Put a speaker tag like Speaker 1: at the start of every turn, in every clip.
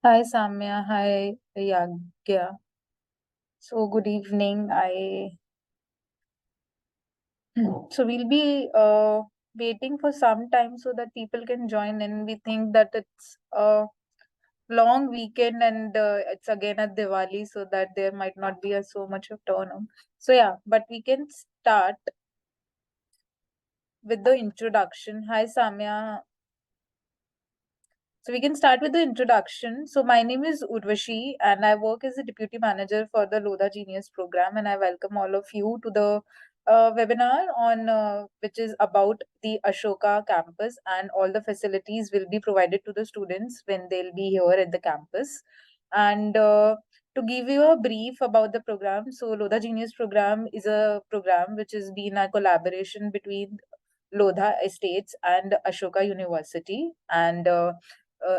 Speaker 1: Hi Samya, hi Yagya. So good evening. I so we'll be waiting for some time so that people can join in. We think that it's a long weekend and it's again at Diwali, so that there might not be so much of turnout. So yeah, but we can start with the introduction. Hi Samya. So we can start with the introduction. So my name is Urvashi and I work as a deputy manager for the Lodha Genius Program, and I welcome all of you to the webinar on which is about the Ashoka campus, and all the facilities will be provided to the students when they'll be here at the campus. And to give you a brief about the program, so Lodha Genius Program is a program which has been a collaboration between Lodha Estates and Ashoka University, and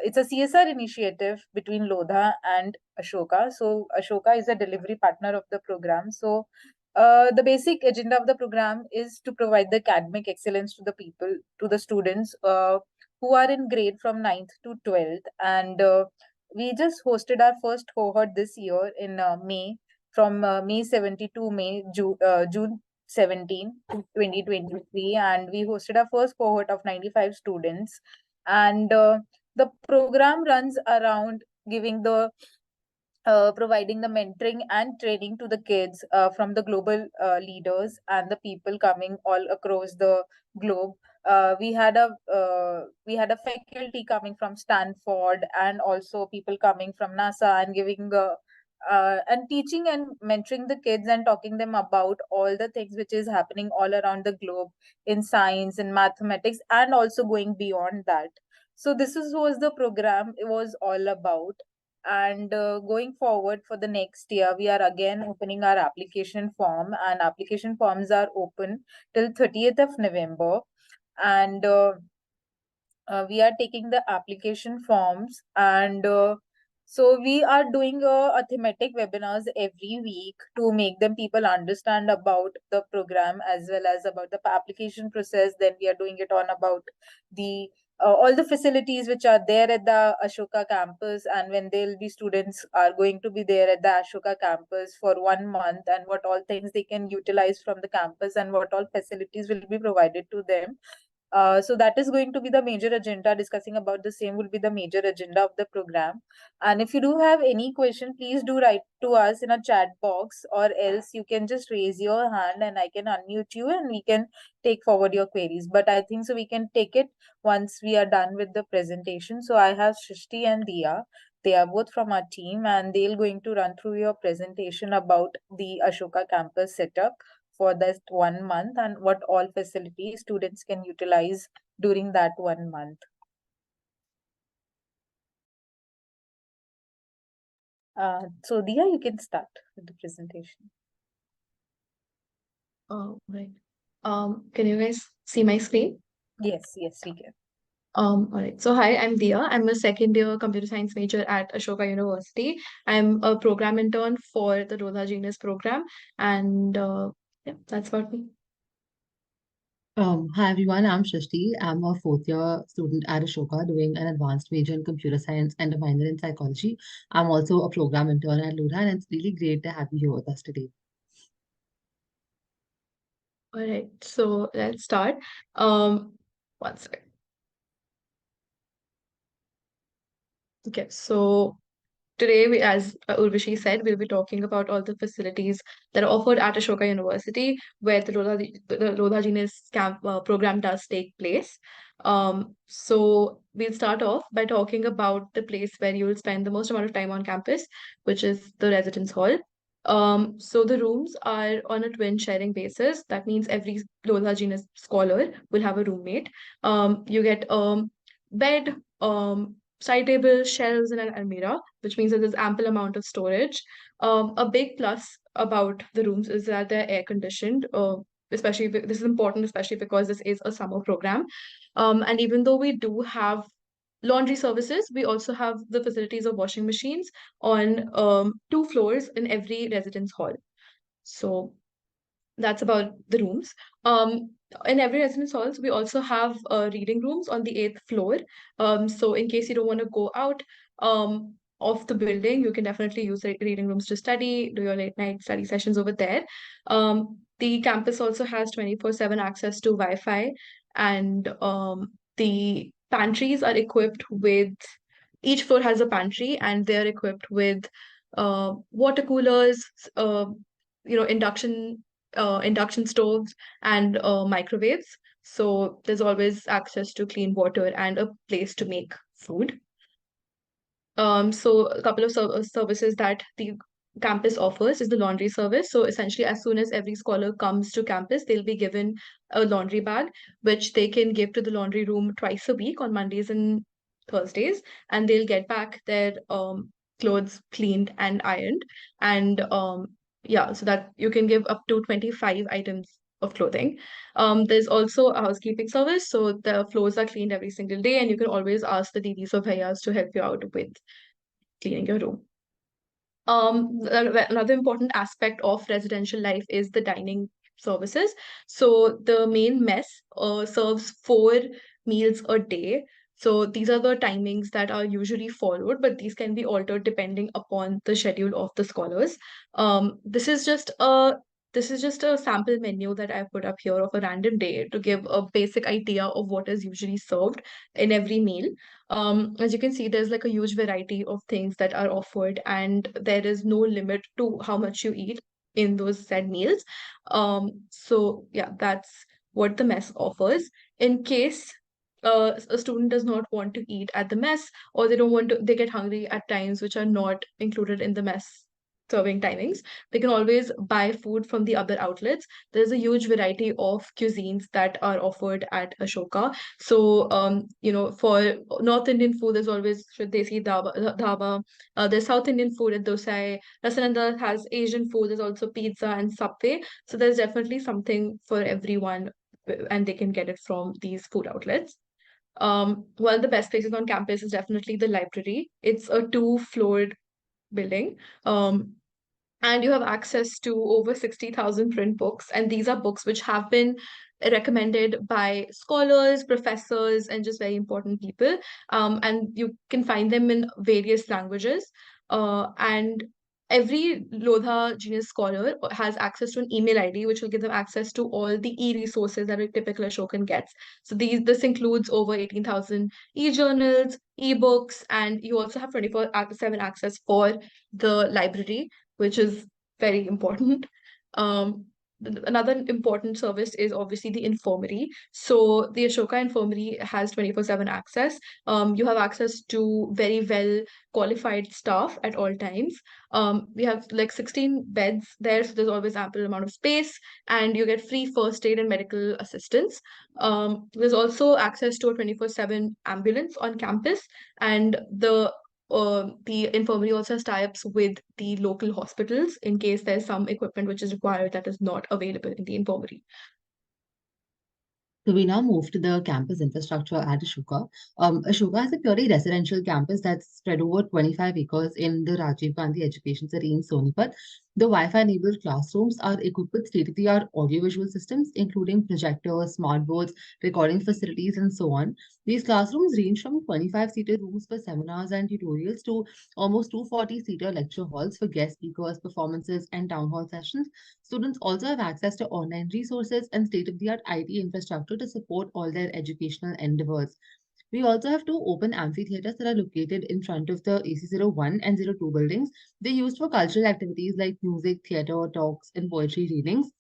Speaker 1: it's a CSR initiative between Lodha and Ashoka. So Ashoka is a delivery partner of the program. So the basic agenda of the program is to provide the academic excellence to the people, to the students who are in grade from 9th to 12th. And we just hosted our first cohort this year in May, from May 70 to June 17 to 2023. And we hosted our first cohort of 95 students. And the program runs around giving the providing the mentoring and training to the kids from the global leaders and the people coming all across the globe. We had a faculty coming from Stanford, and also people coming from NASA, and giving and teaching and mentoring the kids and talking them about all the things which is happening all around the globe in science and mathematics, and also going beyond that. So was the program it was all about. And going forward for the next year, we are again opening our application form, and application forms are open till 30th of November. And we are taking the application forms, and so we are doing a thematic webinars every week to make them people understand about the program as well as about the application process. Then we are doing it on about the all the facilities which are there at the Ashoka campus, and when they'll be students are going to be there at the Ashoka campus for 1 month, and what all things they can utilize from the campus, and what all facilities will be provided to them. So that is going to be the major agenda. Discussing about the same will be the major agenda of the program. And if you do have any question, please do write to us in a chat box, or else you can just raise your hand and I can unmute you and we can take forward your queries. But I think so we can take it once we are done with the presentation. So I have Shrishti and Dia. They are both from our team, and they're going to run through your presentation about the Ashoka campus setup for that 1 month, and what all facilities students can utilize during that 1 month. So Dia, you can start with the presentation.
Speaker 2: Oh, right. Can you guys see my screen?
Speaker 1: Yes, we can.
Speaker 2: All right. So hi, I'm Dia. I'm a second year computer science major at Ashoka University. I'm a program intern for the Lodha Genius Program, and yeah, that's about me.
Speaker 3: Hi everyone, I'm Shrishti. I'm a fourth year student at Ashoka doing an advanced major in computer science and a minor in psychology. I'm also a program intern at Lodha, and it's really great to have you here with us today.
Speaker 2: All right. So let's start. One second. Okay. So today, as Urvashi said, we'll be talking about all the facilities that are offered at Ashoka University, where the Lodha Genius program does take place. So we'll start off by talking about the place where you will spend the most amount of time on campus, which is the residence hall. So the rooms are on a twin sharing basis. That means every Lodha Genius scholar will have a roommate. You get bed, side table, shelves, and an almirah, which means that there's ample amount of storage. A big plus about the rooms is that they're air conditioned. This is important, especially because this is a summer program. And even though we do have laundry services, we also have the facilities of washing machines on 2 floors in every residence hall. So that's about the rooms. In every residence halls, we also have reading rooms on the 8th floor. So in case you don't want to go out of the building, you can definitely use reading rooms to study, do your late night study sessions over there. The campus also has 24/7 access to Wi-Fi, and the pantries are equipped with, each floor has a pantry, and they're equipped with water coolers, induction stoves, and microwaves. So there's always access to clean water and a place to make food. So a couple of services that the campus offers is the laundry service. So essentially, as soon as every scholar comes to campus, they'll be given a laundry bag, which they can give to the laundry room twice a week on Mondays and Thursdays, and they'll get back their clothes cleaned and ironed. And yeah, so that you can give up to 25 items of clothing. There's also a housekeeping service, so the floors are cleaned every single day, and you can always ask the didis or bhaiyas to help you out with cleaning your room. Another important aspect of residential life is the dining services. So the main mess serves 4 meals a day. So these are the timings that are usually followed, but these can be altered depending upon the schedule of the scholars. This is just a sample menu that I put up here of a random day to give a basic idea of what is usually served in every meal. As you can see, there's like a huge variety of things that are offered, and there is no limit to how much you eat in those said meals. So yeah, that's what the mess offers. In case a student does not want to eat at the mess, or they get hungry at times which are not included in the mess serving timings, they can always buy food from the other outlets. There's a huge variety of cuisines that are offered at Ashoka. So, for North Indian food, there's always Desi dhaba. There's South Indian food at Dosai. Rasananda has Asian food. There's also pizza and Subway. So there's definitely something for everyone, and they can get it from these food outlets. One of the best places on campus is definitely the library. It's a 2-floored building. And you have access to over 60,000 print books. And these are books which have been recommended by scholars, professors, and just very important people. And you can find them in various languages. And every Lodha Genius Scholar has access to an email ID, which will give them access to all the e-resources that a typical Ashokan gets. So this includes over 18,000 e-journals, e-books, and you also have 24/7 access for the library, which is very important. Another important service is obviously the infirmary. So the Ashoka Infirmary has 24/7 access. You have access to very well qualified staff at all times. We have like 16 beds there, so there's always ample amount of space, and you get free first aid and medical assistance. There's also access to a 24/7 ambulance on campus, and the infirmary also has tie-ups with the local hospitals in case there's some equipment which is required that is not available in the infirmary.
Speaker 3: So we now move to the campus infrastructure at Ashoka. Ashoka is a purely residential campus that's spread over 25 acres in the Rajiv Gandhi Education City in Sonipat. The Wi-Fi-enabled classrooms are equipped with state-of-the-art audiovisual systems, including projectors, smart boards, recording facilities, and so on. These classrooms range from 25-seater rooms for seminars and tutorials to almost 240-seater lecture halls for guest speakers, performances, and town hall sessions. Students also have access to online resources and state-of-the-art IT infrastructure to support all their educational endeavors. We also have 2 open amphitheaters that are located in front of the AC01 and 02 buildings. They're used for cultural activities like music, theatre, talks, and poetry readings.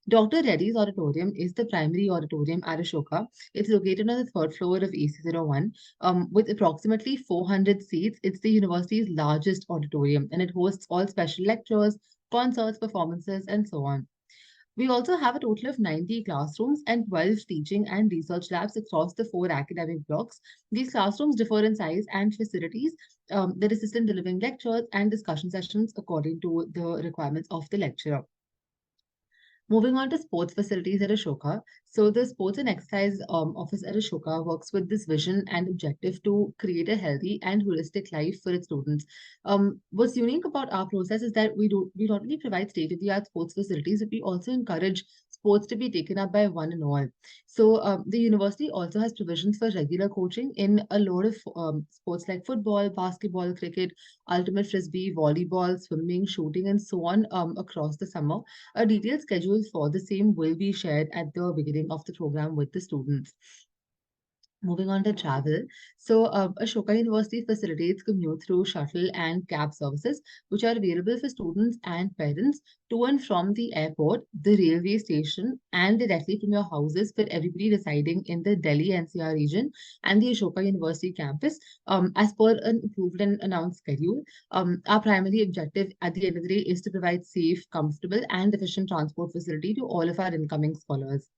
Speaker 3: Dr. Reddy's Auditorium is the primary auditorium at Ashoka. It's located on the 3rd floor of AC01 with approximately 400 seats. It's the university's largest auditorium, and it hosts all special lectures, concerts, performances, and so on. We also have a total of 90 classrooms and 12 teaching and research labs across the 4 academic blocks. These classrooms differ in size and facilities that assist in delivering lectures and discussion sessions according to the requirements of the lecturer. Moving on to sports facilities at Ashoka. So the sports and exercise office at Ashoka works with this vision and objective to create a healthy and holistic life for its students. What's unique about our process is that we not only provide state-of-the-art sports facilities, but we also encourage sports to be taken up by one and all. So the university also has provisions for regular coaching in a lot of sports like football, basketball, cricket, ultimate frisbee, volleyball, swimming, shooting, and so on across the summer. A detailed schedule for the same will be shared at the beginning of the program with the students. Moving on to travel. So, Ashoka University facilitates commute through shuttle and cab services, which are available for students and parents to and from the airport, the railway station, and directly from your houses for everybody residing in the Delhi NCR region and the Ashoka University campus, as per an approved and announced schedule. Our primary objective at the end of the day is to provide safe, comfortable, and efficient transport facility to all of our incoming scholars.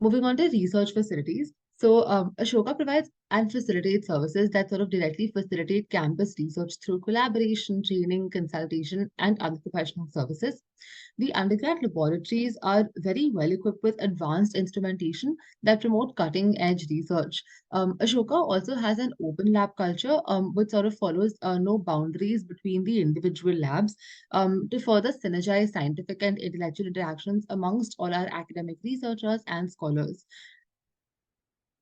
Speaker 3: Moving on to research facilities. So, Ashoka provides and facilitates services that sort of directly facilitate campus research through collaboration, training, consultation, and other professional services. The undergrad laboratories are very well equipped with advanced instrumentation that promote cutting edge research. Ashoka also has an open lab culture, which sort of follows no boundaries between the individual labs to further synergize scientific and intellectual interactions amongst all our academic researchers and scholars.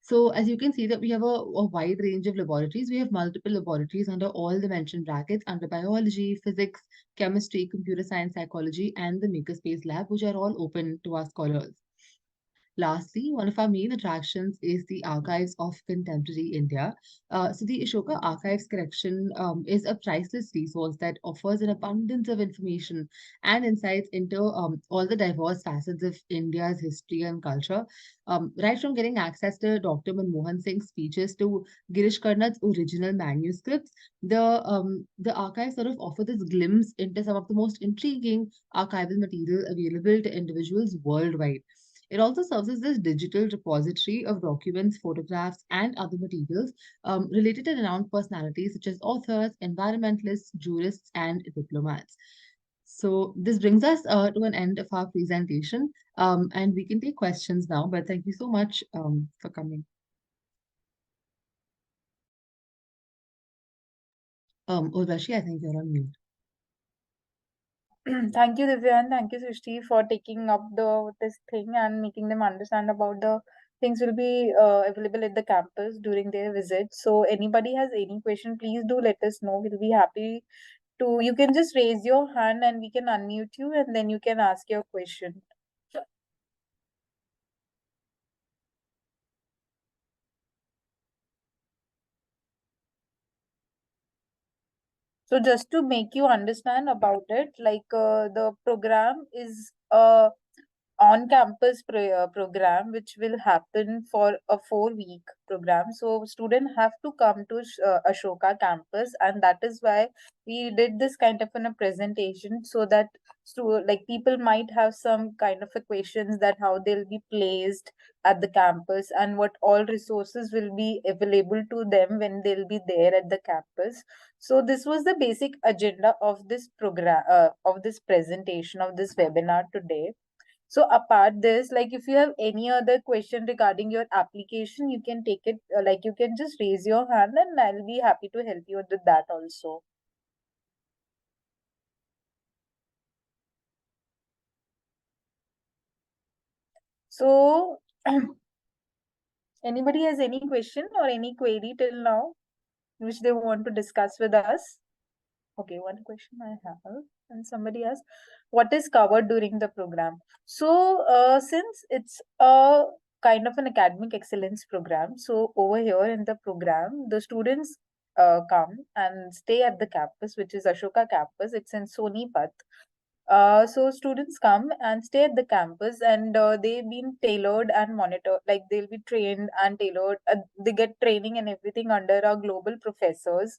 Speaker 3: So as you can see that we have a wide range of laboratories. We have multiple laboratories under all the mentioned brackets under biology, physics, chemistry, computer science, psychology, and the Makerspace Lab, which are all open to our scholars. Lastly, one of our main attractions is the Archives of Contemporary India. So the Ashoka Archives collection is a priceless resource that offers an abundance of information and insights into all the diverse facets of India's history and culture. Right from getting access to Dr. Manmohan Singh's speeches to Girish Karnad's original manuscripts, the archives sort of offer this glimpse into some of the most intriguing archival material available to individuals worldwide. It also serves as this digital repository of documents, photographs, and other materials related to renowned personalities such as authors, environmentalists, jurists, and diplomats. So this brings us to an end of our presentation, and we can take questions now. But thank you so much for coming. Urvashi, I think you're on mute.
Speaker 1: Thank you, Divya, and thank you, Srishti, for taking up this thing and making them understand about the things will be available at the campus during their visit. So, anybody has any question, please do let us know. We'll be happy to. You can just raise your hand and we can unmute you, and then you can ask your question. So just to make you understand about it, like the program is on-campus program which will happen for a 4-week program. So students have to come to Ashoka campus, and that is why we did this kind of a presentation so that like people might have some kind of a questions that how they'll be placed at the campus and what all resources will be available to them when they'll be there at the campus. So this was the basic agenda of this program, of this presentation, of this webinar today. So apart this, like if you have any other question regarding your application, you can take it, like you can just raise your hand and I'll be happy to help you with that also. So anybody has any question or any query till now which they want to discuss with us? Okay, one question I have, and somebody asked, what is covered during the program? So, since it's a kind of an academic excellence program, so over here in the program, the students come and stay at the campus, which is Ashoka campus. It's in Sonipat. So students come and stay at the campus, and they've been tailored and monitored, like they'll be trained and tailored. They get training and everything under our global professors,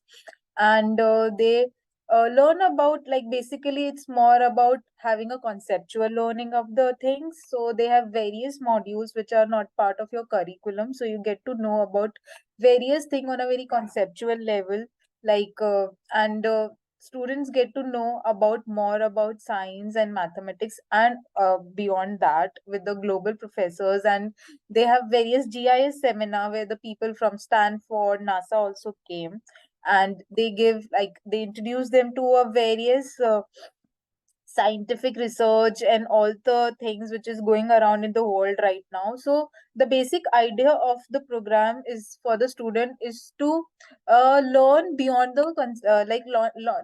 Speaker 1: and they learn about, like basically it's more about having a conceptual learning of the things. So they have various modules which are not part of your curriculum. So you get to know about various things on a very conceptual level, like and students get to know about more about science and mathematics, and beyond that with the global professors. And they have various GIS seminar where the people from Stanford, NASA also came, and they give, like they introduce them to a various scientific research and all the things which is going around in the world right now. So the basic idea of the program is for the student is to learn beyond the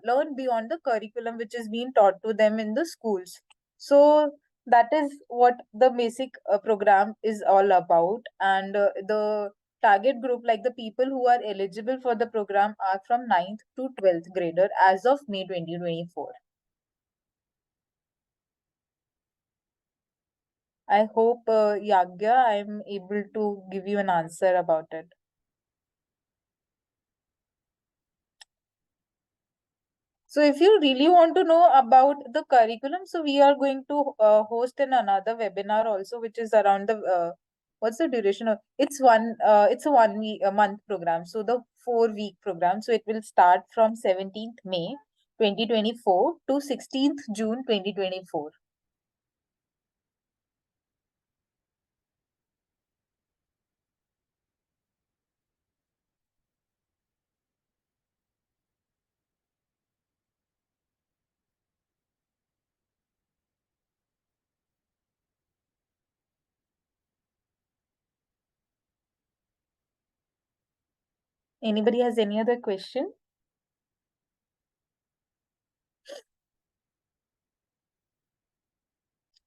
Speaker 1: learn beyond the curriculum which is being taught to them in the schools. So that is what the basic program is all about. And the target group, like the people who are eligible for the program, are from 9th to 12th grader as of May 2024. I hope, Yagya, I'm able to give you an answer about it. So if you really want to know about the curriculum, so we are going to host in another webinar also, which is around the what's the duration of it's a 1 week a month program. So the 4 week program. So it will start from 17th May 2024 to 16th June 2024. Anybody has any other question?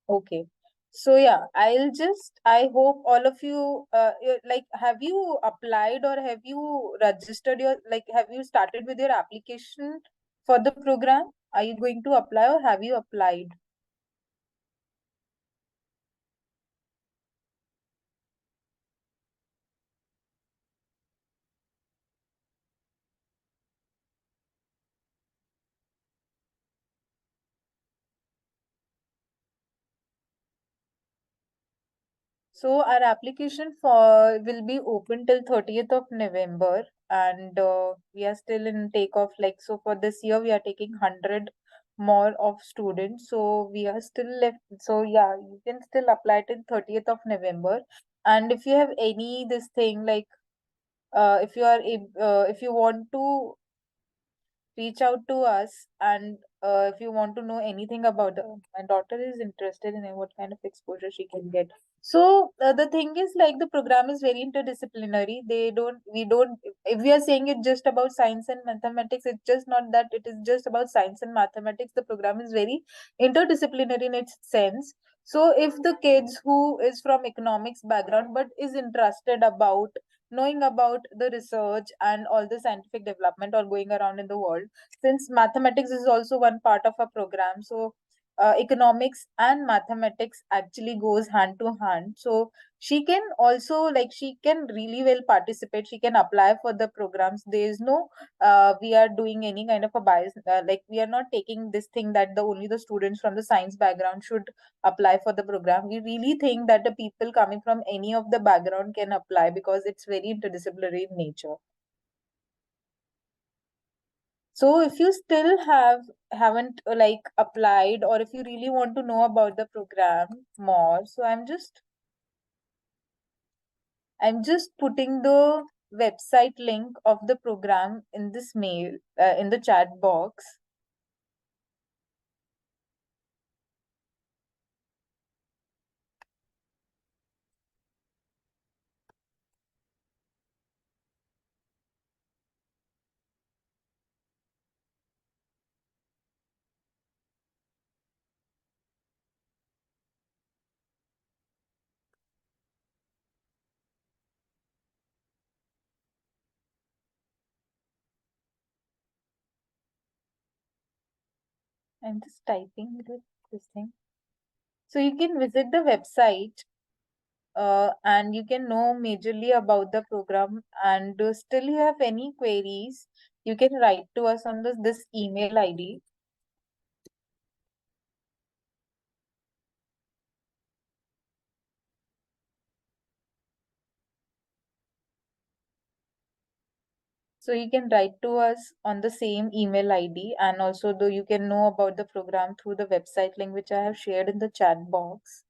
Speaker 1: Okay. So yeah, I hope all of you, like, have you applied or have you registered have you started with your application for the program? Are you going to apply or have you applied? So our application for will be open till 30th of November, and we are still in takeoff. Like, so for this year we are taking 100 more of students. So we are still left. So yeah, you can still apply till 30th of November. And if you have any this thing like if you want to reach out to us, and if you want to know anything about my daughter is interested in what kind of exposure she can get. So the thing is, like, the program is very interdisciplinary. We don't, if we are saying it just about science and mathematics, it's just not that it is just about science and mathematics. The program is very interdisciplinary in its sense. So if the kids who is from economics background but is interested about knowing about the research and all the scientific development all going around in the world, since mathematics is also one part of a program, so economics and mathematics actually goes hand to hand. So she can also, like, she can really well participate, she can apply for the programs. There is no we are doing any kind of a bias, like, we are not taking this thing that the only the students from the science background should apply for the program. We really think that the people coming from any of the background can apply because it's very interdisciplinary in nature. So if you still haven't like applied, or if you really want to know about the program more, so I'm just putting the website link of the program in this mail, in the chat box. I'm just typing this thing. So you can visit the website, and you can know majorly about the program. And still you have any queries, you can write to us on this email ID. So you can write to us on the same email ID, and also though you can know about the program through the website link which I have shared in the chat box.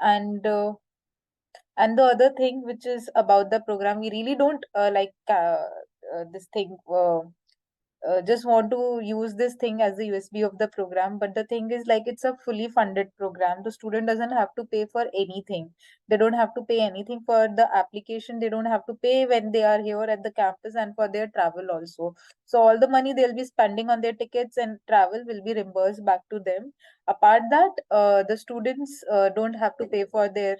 Speaker 1: And the other thing which is about the program, we really don't this thing just want to use this thing as the USB of the program. But the thing is, like, it's a fully funded program. The student doesn't have to pay for anything. They don't have to pay anything for the application. They don't have to pay when they are here at the campus and for their travel also. So all the money they'll be spending on their tickets and travel will be reimbursed back to them. Apart that, the students don't have to pay for their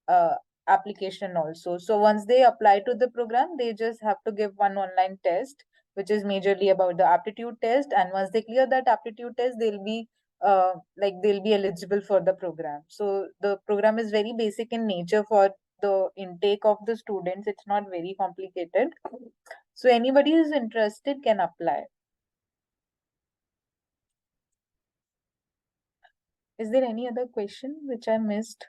Speaker 1: uh, application also. So once they apply to the program, they just have to give one online test, which is majorly about the aptitude test. And once they clear that aptitude test, they'll be eligible for the program. So the program is very basic in nature for the intake of the students. It's not very complicated. So anybody who's interested can apply. Is there any other question which I missed?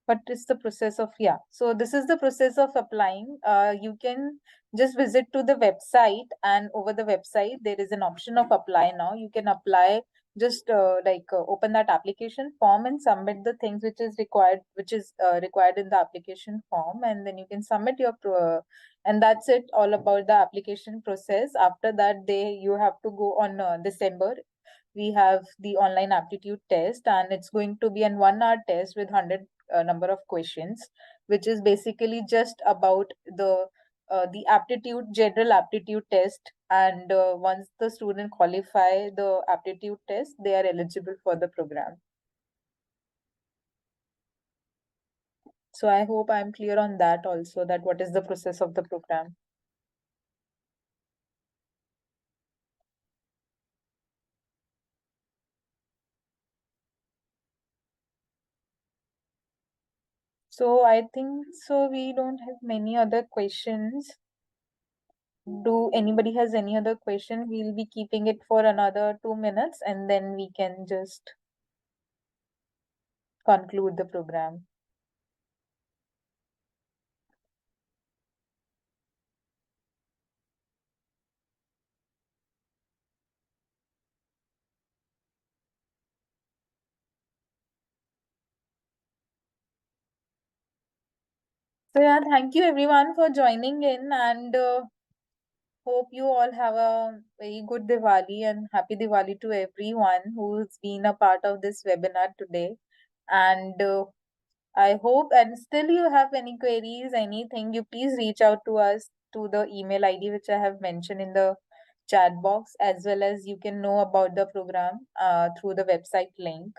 Speaker 1: What is the process of, yeah, so this is the process of applying. You can just visit to the website, and over the website there is an option of apply now. You can apply, just open that application form and submit the things which is required, required in the application form, and then you can submit your and that's it, all about the application process. After that, you have to go on December. We have the online aptitude test, and it's going to be an 1 hour test with 100 number of questions, which is basically just about the aptitude, general aptitude test. And once the student qualify the aptitude test, they are eligible for the program. So I hope I'm clear on that also, that what is the process of the program. So I think so we don't have many other questions. Do anybody has any other question? We'll be keeping it for another 2 minutes, and then we can just conclude the program. So yeah, thank you everyone for joining in, and hope you all have a very good Diwali, and happy Diwali to everyone who's been a part of this webinar today. And I hope, and still you have any queries, anything, you please reach out to us to the email ID which I have mentioned in the chat box, as well as you can know about the program through the website link.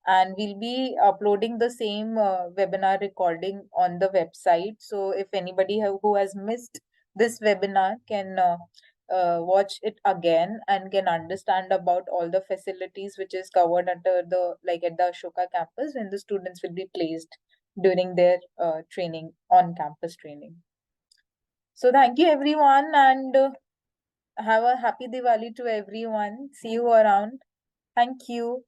Speaker 1: And we'll be uploading the same webinar recording on the website. So if anybody who has missed this webinar can watch it again and can understand about all the facilities which is covered under the, like, at the Ashoka campus, when the students will be placed during their training, on campus training. So thank you everyone, and have a happy Diwali to everyone. See you around. Thank you.